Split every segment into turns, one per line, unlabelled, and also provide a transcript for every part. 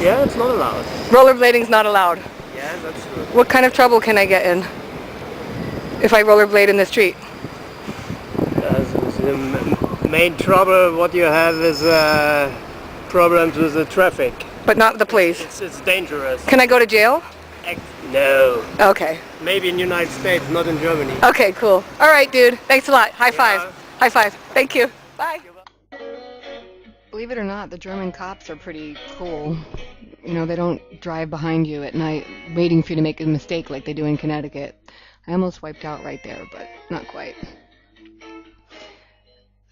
Yeah, it's not allowed.
Rollerblading's not allowed.
Yeah, that's true.
What kind of trouble can I get in if I rollerblade in the street?
The main trouble what you have is problems with the traffic.
But not the police.
It's dangerous.
Can I go to jail?
No.
Okay.
Maybe in the United States, not in Germany.
Okay, cool. All right, dude. Thanks a lot. High five.
Yeah.
High five. Thank you. Bye. Believe it or not, the German cops are pretty cool. You know, they don't drive behind you at night waiting for you to make a mistake like they do in Connecticut. I almost wiped out right there, but not quite.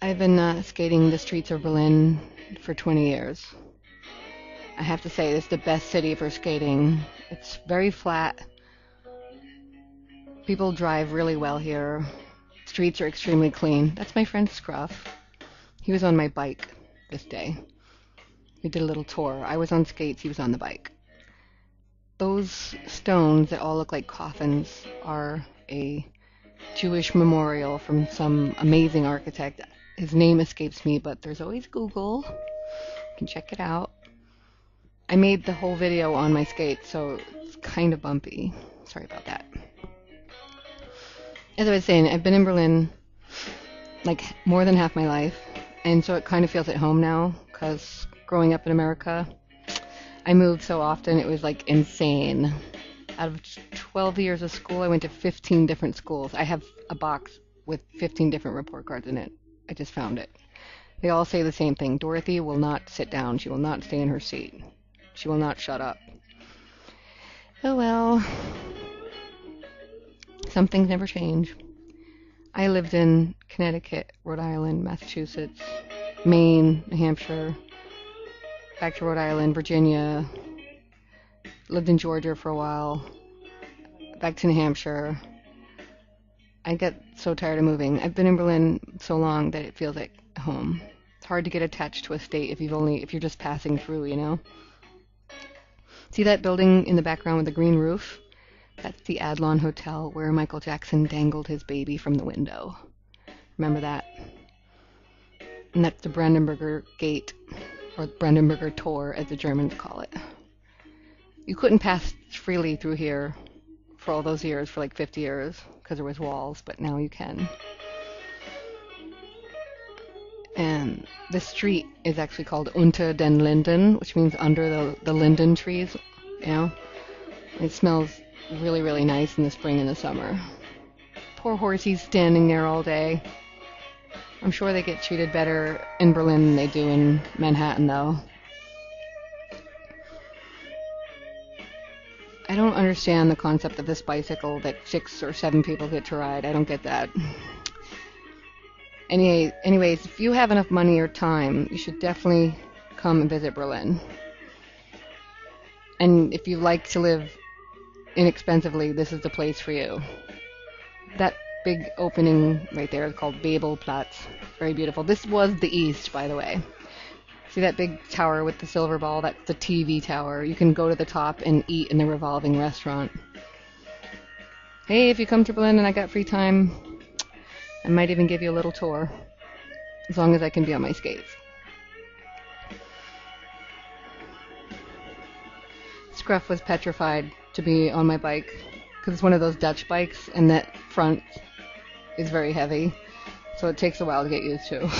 I've been skating the streets of Berlin for 20 years. I have to say, it's the best city for skating. It's very flat. People drive really well here. Streets are extremely clean. That's my friend Scruff. He was on my bike this day. We did a little tour. I was on skates, he was on the bike. Those stones that all look like coffins are a Jewish memorial from some amazing architect. His name escapes me, but there's always Google. You can check it out. I made the whole video on my skates, so it's kind of bumpy. Sorry about that. As I was saying, I've been in Berlin like more than half my life, and so it kind of feels at home now, because growing up in America, I moved so often, it was like insane. Out of 12 years of school, I went to 15 different schools. I have a box with 15 different report cards in it. I just found it. They all say the same thing. Dorothy will not sit down. She will not stay in her seat. She will not shut up. Oh well. Some things never change. I lived in Connecticut, Rhode Island, Massachusetts, Maine, New Hampshire, back to Rhode Island, Virginia, lived in Georgia for a while, back to New Hampshire. I get so tired of moving. I've been in Berlin so long that it feels like home. It's hard to get attached to a state if you're just passing through, you know? See that building in the background with the green roof? That's the Adlon Hotel where Michael Jackson dangled his baby from the window. Remember that? And that's the Brandenburger Gate, or Brandenburger Tor, as the Germans call it. You couldn't pass freely through here for all those years, for like 50 years, because there was walls, but now you can. And the street is actually called Unter den Linden, which means under the linden trees, you know? It smells really, really nice in the spring and the summer. Poor horsies standing there all day. I'm sure they get treated better in Berlin than they do in Manhattan, though. I don't understand the concept of this bicycle that 6 or 7 people get to ride. I don't get that. Anyways, if you have enough money or time, you should definitely come and visit Berlin. And if you like to live inexpensively, this is the place for you. That big opening right there is called Babelplatz. Very beautiful. This was the East, by the way. See that big tower with the silver ball? That's the TV tower. You can go to the top and eat in the revolving restaurant. Hey, if you come to Berlin and I got free time, I might even give you a little tour, as long as I can be on my skates. Scruff was petrified to be on my bike, because it's one of those Dutch bikes, and that front is very heavy, so it takes a while to get used to.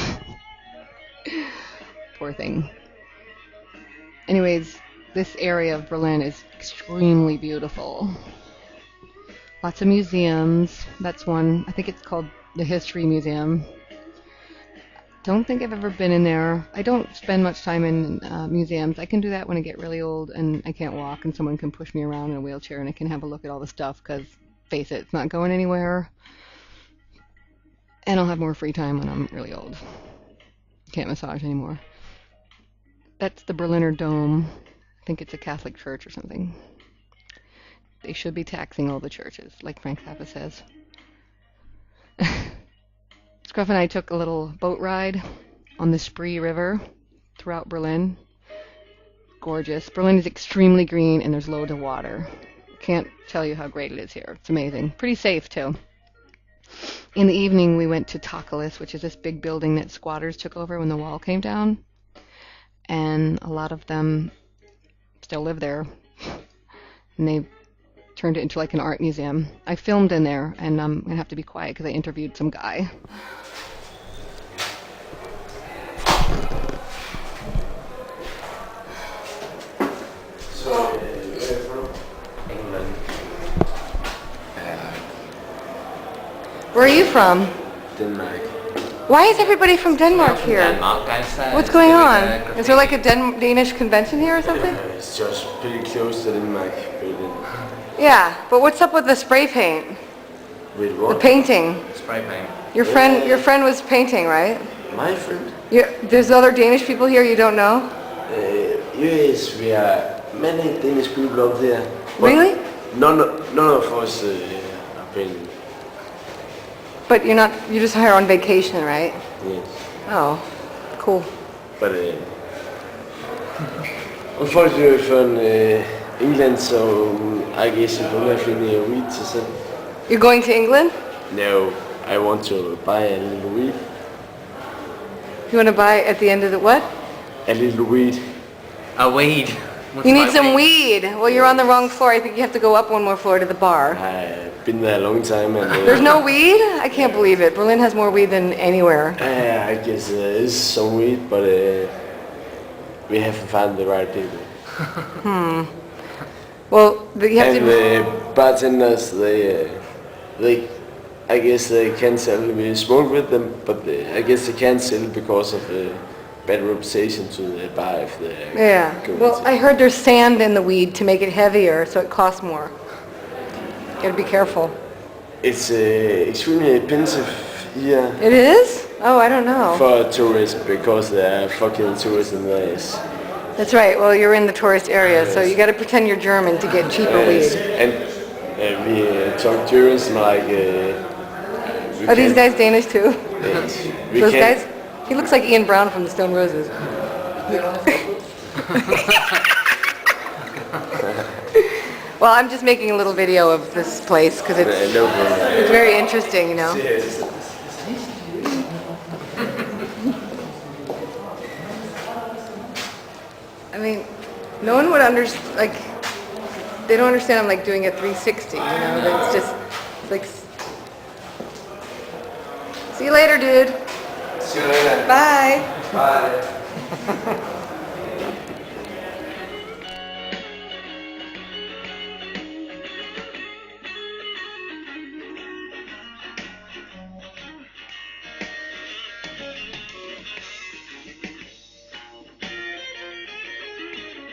Poor thing. Anyways, this area of Berlin is extremely beautiful. Lots of museums. That's one. I think it's called the History Museum. Don't think I've ever been in there. I don't spend much time in museums. I can do that when I get really old and I can't walk and someone can push me around in a wheelchair and I can have a look at all the stuff, because, face it, it's not going anywhere. And I'll have more free time when I'm really old. Can't massage anymore. That's the Berliner Dome. I think it's a Catholic church or something. They should be taxing all the churches, like Frank Zappa says. Scruff and I took a little boat ride on the Spree River throughout Berlin. Gorgeous. Berlin is extremely green and there's loads of water. Can't tell you how great it is here. It's amazing. Pretty safe, too. In the evening, we went to Takalis, which is this big building that squatters took over when the wall came down. And a lot of them still live there. And they turned it into like an art museum. I filmed in there, and I'm going to have to be quiet because I interviewed some guy.
So, from England.
Where are you from?
Denmark.
Why is everybody from Denmark here?
Denmark, guys.
What's going on? Is there like a Danish convention here or something?
It's just pretty close to Denmark.
Yeah, but what's up with the spray paint?
With
The
what?
painting.
Spray paint.
Your friend was painting, right?
My friend?
There's other Danish people here you don't know?
Yes, we are many Danish people up there. But
Really?
None of us are painting.
But you're just here on vacation, right?
Yes.
Oh, cool.
But unfortunately from England, so I guess you don't have any weed to sell.
You're going to England?
No, I want to buy a little weed.
You want to buy at the end of the what?
A little weed.
A weed.
You need some weed. Well, you're on the wrong floor. I think you have to go up one more floor to the bar.
I've been there a long time and...
There's no weed? I can't believe it. Berlin has more weed than anywhere.
I guess there is some weed, but we haven't found the right people.
Well, you have
And
to...
the bartenders, they, I guess they can sell. We smoke with them, but I guess they can't sell because of the bad reputation to the bar if they...
Yeah. Well, I heard there's sand in the weed to make it heavier, so it costs more. You gotta be careful.
It's extremely expensive here
It is? Oh, I don't know.
for tourists because there are fucking tourists in there.
That's right. Well, you're in the tourist area, so you gotta pretend you're German to get cheaper weed.
And we talk tourists like...
Are these guys Danish too?
We
Those
can't-
guys? He looks like Ian Brown from the Stone Roses. Well, I'm just making a little video of this place because it's
No problem.
very interesting, you know. I mean, no one would understand, like, they don't understand I'm like doing a 360, you know, that it's just, it's like, see you later, dude.
See you later.
Bye.
Bye.